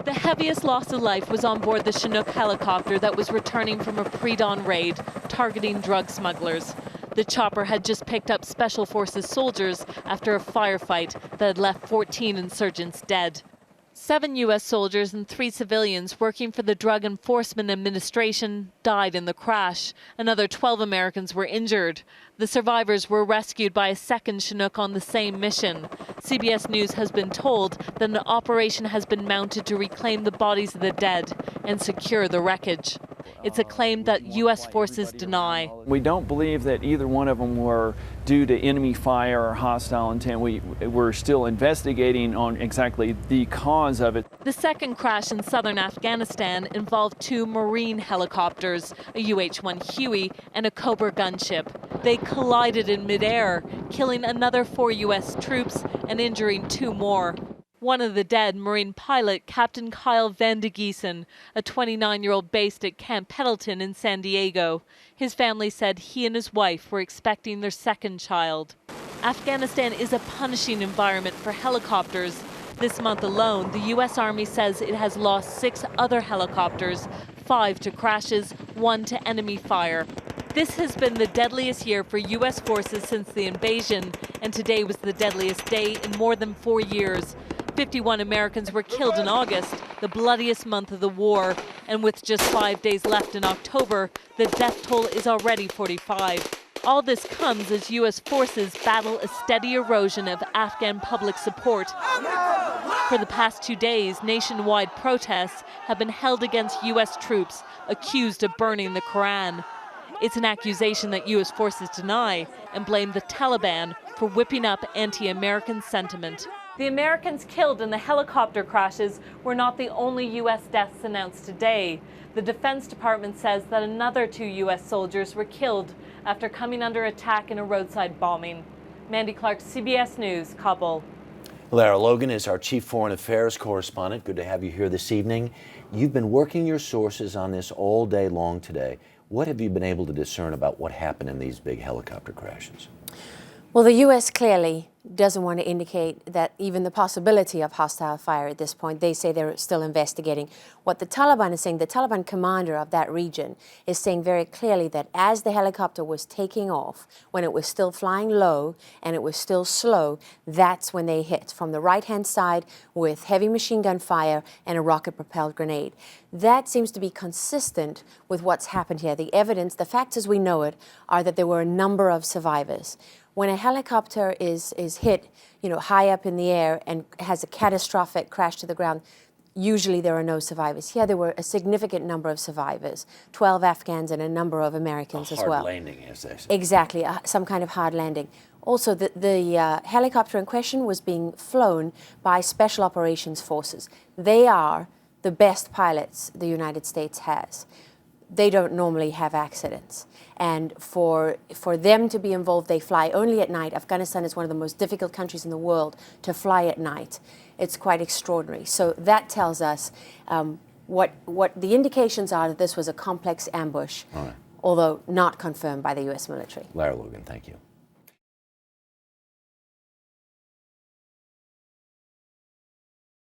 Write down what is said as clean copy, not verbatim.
The heaviest loss of life was on board the Chinook helicopter that was returning from a pre-dawn raid targeting drug smugglers. The chopper had just picked up Special Forces soldiers after a firefight that had left 14 insurgents dead. 7 U.S. soldiers and 3 civilians working for the Drug Enforcement Administration died in the crash. Another 12 Americans were injured. The survivors were rescued by a second Chinook on the same mission. CBS News has been told that an operation has been mounted to reclaim the bodies of the dead and secure the wreckage. It's a claim that U.S. forces deny. We don't believe that either one of them were due to enemy fire or hostile intent. We're still investigating on exactly the cause of it. The second crash in southern Afghanistan involved 2 Marine helicopters, a UH-1 Huey and a Cobra gunship. They collided in midair, killing another 4 U.S. troops and injuring 2 more. One of the dead, Marine pilot Captain Kyle Van de Giesen, a 29-year-old based at Camp Pendleton in San Diego. His family said he and his wife were expecting their second child. Afghanistan is a punishing environment for helicopters. This month alone, the U.S. Army says it has lost 6 other helicopters, 5 to crashes, 1 to enemy fire. This has been the deadliest year for U.S. forces since the invasion, and today was the deadliest day in more than 4 years. 51 Americans were killed in August, the bloodiest month of the war, and with just 5 days left in October, the death toll is already 45. All this comes as U.S. forces battle a steady erosion of Afghan public support. For the past 2 days, nationwide protests have been held against U.S. troops accused of burning the Quran. It's an accusation that U.S. forces deny and blame the Taliban for whipping up anti-American sentiment. The Americans killed in the helicopter crashes were not the only U.S. deaths announced today. The Defense Department says that another 2 U.S. soldiers were killed after coming under attack in a roadside bombing. Mandy Clark, CBS News, Kabul. Lara Logan is our Chief Foreign Affairs Correspondent. Good to have you here this evening. You've been working your sources on this all day long today. What have you been able to discern about what happened in these big helicopter crashes? Well, the U.S. clearly doesn't want to indicate that even the possibility of hostile fire at this point. They say they're still investigating. What the Taliban is saying, the Taliban commander of that region is saying very clearly that as the helicopter was taking off, when it was still flying low and it was still slow, that's when they hit from the right-hand side with heavy machine gun fire and a rocket-propelled grenade. That seems to be consistent with what's happened here. The evidence, the facts as we know it, are that there were a number of survivors. When a helicopter is hit, high up in the air and has a catastrophic crash to the ground, usually there are no survivors. Here there were a significant number of survivors, 12 Afghans and a number of Americans as well. Hard landing, as they say. Exactly, some kind of hard landing. Also, the helicopter in question was being flown by Special Operations Forces. They are the best pilots the United States has. They don't normally have accidents. And for them to be involved, they fly only at night. Afghanistan is one of the most difficult countries in the world to fly at night. It's quite extraordinary. So that tells us what the indications are that this was a complex ambush, although not confirmed by the U.S. military. Lara Logan, thank you.